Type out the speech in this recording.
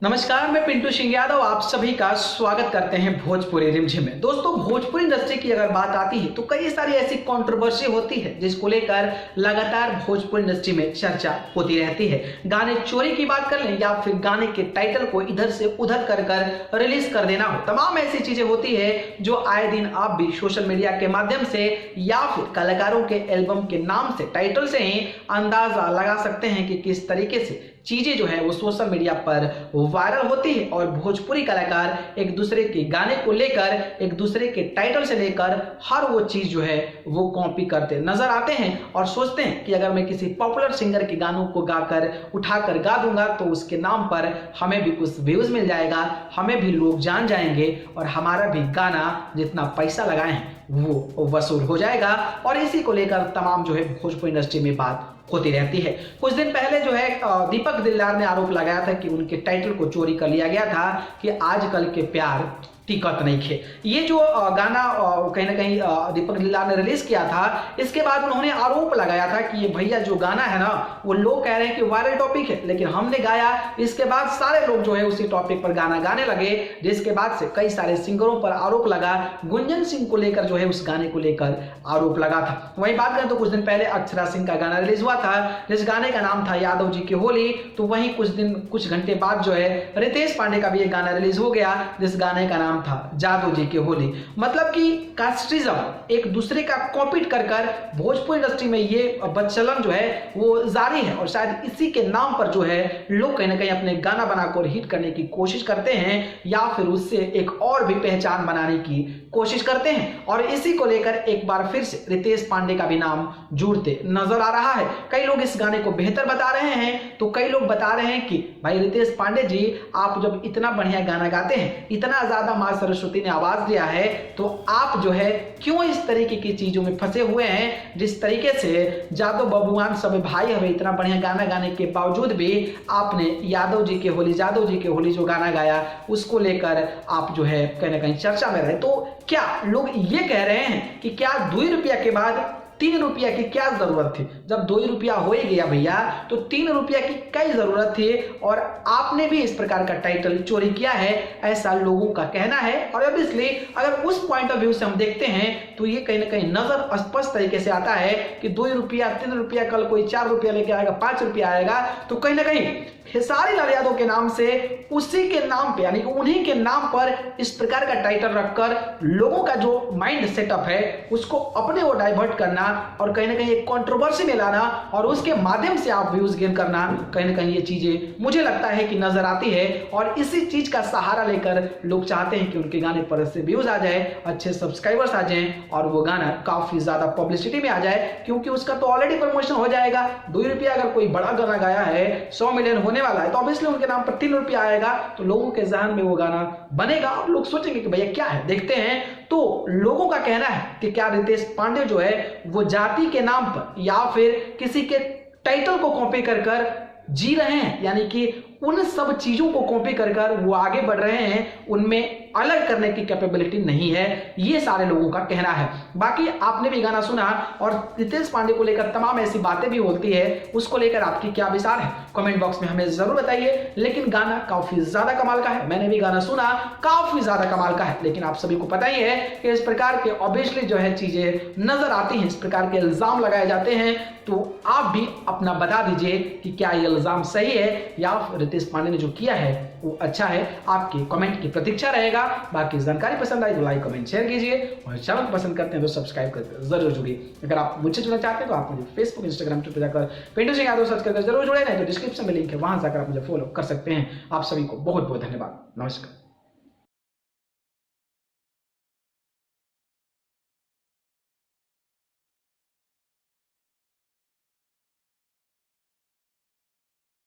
नमस्कार, मैं पिंटू सिंह यादव आप सभी का स्वागत करते हैं भोजपुरी रिमझिम में। दोस्तों, भोजपुरी इंडस्ट्री की अगर बात आती है तो कई सारी ऐसी कंट्रोवर्सी होती है जिसको लेकर लगातार भोजपुरी इंडस्ट्री में चर्चा होती रहती है। गाने चोरी की बात कर लें या फिर गाने के टाइटल को इधर से उधर कर रिलीज कर देना हो, तमाम ऐसी चीजें होती है जो आए दिन आप भी सोशल मीडिया के माध्यम से या फिर कलाकारों के एल्बम के नाम से, टाइटल से ही अंदाजा लगा सकते हैं कि किस तरीके से चीजें जो है वो सोशल मीडिया पर वायरल होती है और भोजपुरी कलाकार एक दूसरे के गाने को लेकर, एक दूसरे के टाइटल से लेकर हर वो चीज जो है वो कॉपी करते नजर आते हैं और सोचते हैं कि अगर मैं किसी पॉपुलर सिंगर के गानों को गाकर उठाकर गा दूंगा तो उसके नाम पर हमें भी कुछ व्यूज मिल जाएगा, हमें भी लोग जान जाएंगे और हमारा भी गाना जितना पैसा लगाए हैं वो वसूल हो जाएगा। और इसी को लेकर तमाम जो है भोजपुरी इंडस्ट्री में बात होती रहती है। कुछ दिन पहले जो है दीपक दिलदार ने आरोप लगाया था कि उनके टाइटल को चोरी कर लिया गया था कि आजकल के प्यार टिकट नहीं खे। ये जो गाना कहीं ना कहीं दीपक दिलदार ने रिलीज किया था, इसके बाद उन्होंने आरोप लगाया था कि ये भैया जो गाना है ना, वो लोग कह रहे हैं कि वायरल टॉपिक है, लेकिन हमने गाया, इसके बाद सारे लोग जो है उसी टॉपिक पर गाना गाने लगे, जिसके बाद से कई सारे सिंगरों पर आरोप लगा। गुंजन सिंह को लेकर जो है उस गाने को लेकर आरोप लगा था। वहीं बात करें तो कुछ दिन पहले अक्षरा सिंह का गाना रिलीज हुआ था, जिस गाने का नाम था यादव जी की होली। तो वहीं कुछ घंटे बाद जो है रितेश पांडे का भी एक गाना रिलीज हो गया, जिस गाने का नाम था जादू जी की होली। मतलब कि कास्टिज्म, एक दूसरे का कॉपीट कर भोजपुरी इंडस्ट्री में ये बदचलन जो है वो जारी है और शायद इसी के नाम पर जो है लोग कहीं ना कहीं अपने गाना बनाकर हिट करने की कोशिश करते हैं या फिर उससे एक और भी पहचान बनाने की कोशिश करते हैं। और इसी को लेकर एक बार फिर से रितेश पांडे का भी नाम जुड़ते नजर आ रहा है। कई लोग इस गाने को बेहतर बता रहे हैं तो कई लोग बता रहे हैं कि भाई रितेश पांडे जी, आप जब इतना बढ़िया गाना गाते हैं, इतना ज्यादा मां सरस्वती ने आवाज दिया है, तो आप जो है क्यों इस तरीके की चीजों में फंसे हुए हैं। जिस तरीके से जादव बबुआन सब भाई हमें इतना बढ़िया गाना गाने के बावजूद भी आपने जादव जी की होली जो गाना गाया, उसको लेकर आप जो है कहीं ना कहीं चर्चा में रहे। तो क्या लोग ये कह रहे हैं कि क्या 2 रुपया के बाद 3 रुपया की क्या जरूरत थी? जब 2 रुपया हो ही गया भैया तो 3 रुपया की कई जरूरत थी और आपने भी इस प्रकार का टाइटल चोरी किया है, ऐसा लोगों का कहना है। और ऑब्वियसली अगर उस पॉइंट ऑफ व्यू से हम देखते हैं तो ये कहीं ना कहीं नजर स्पष्ट तरीके से आता है कि 2 रुपया 3 रुपया, कल कोई 4 रुपया लेके आएगा, 5 रुपया आएगा, तो कहीं ना कहीं खेसारी लाल यादव के नाम से, उसी के नाम पे यानी कि उन्हीं के नाम पर इस प्रकार का टाइटल रखकर लोगों का जो माइंड सेटअप है उसको अपने वो डाइवर्ट करना और कहीं ना कहीं एक कंट्रोवर्सी में लाना और उसके माध्यम से आप व्यूज गेन करना, कहीं ना कहीं ये चीजें मुझे लगता है कि नजर आती है। और इसी चीज का सहारा लेकर लोग चाहते हैं कि उनके गाने पर से व्यूज आ जाए, अच्छे सब्सक्राइबर्स आ जाएं और वो गाना काफी ज्यादा पब्लिसिटी में आ जाए, क्योंकि उसका तो ऑलरेडी प्रमोशन हो जाएगा। 2 रुपया अगर कोई बड़ा गाना गाया है, 100 मिलियन होने वाला है, तो ऑब्वियसली उनके नाम पर 3 रुपया आएगा, तो लोगों के जहन में वो गाना बनेगा और लोग सोचेंगे कि भैया क्या है, देखते हैं। तो लोगों का कहना है कि क्या रितेश पांडे जो है वो जाति के नाम पर या फिर किसी के टाइटल को कॉपी कर जी रहे हैं, यानी कि उन सब चीजों को कॉपी कर वो आगे बढ़ रहे हैं, उनमें अलग करने की कैपेबिलिटी नहीं है, ये सारे लोगों का कहना है। बाकी आपने भी गाना सुना और रितेश पांडे को लेकर तमाम ऐसी बातें भी होती है, उसको लेकर आपकी क्या विचार है कमेंट बॉक्स में हमें जरूर बताइए। लेकिन गाना काफी ज्यादा कमाल का है, मैंने भी गाना सुना, काफी ज्यादा कमाल का है। लेकिन आप सभी को पता ही है कि इस प्रकार के ऑब्वियसली जो है चीजें नजर आती हैं, इस प्रकार के इल्जाम लगाए जाते हैं, तो आप भी अपना बता दीजिए कि क्या ये इल्जाम सही है या रितेश पांडे ने जो किया है वो अच्छा है। आपके कमेंट की प्रतीक्षा रहेगा। बाकी जानकारी पसंद आई तो लाइक कमेंट शेयर कीजिए और चैनल को पसंद करते हैं तो सब्सक्राइब करके जरूर जुड़िए। अगर आप मुझे जुड़ना चाहते हैं तो आप मुझे फेसबुक, इंस्टाग्राम, ट्विटर जाकर पिंटू सिंह यादव सर्च करके जरूर जुड़े, नहीं तो डिस्क्रिप्शन में लिंक है, वहां जाकर आप मुझे फॉलो कर सकते हैं। आप सभी को बहुत बहुत धन्यवाद। नमस्कार।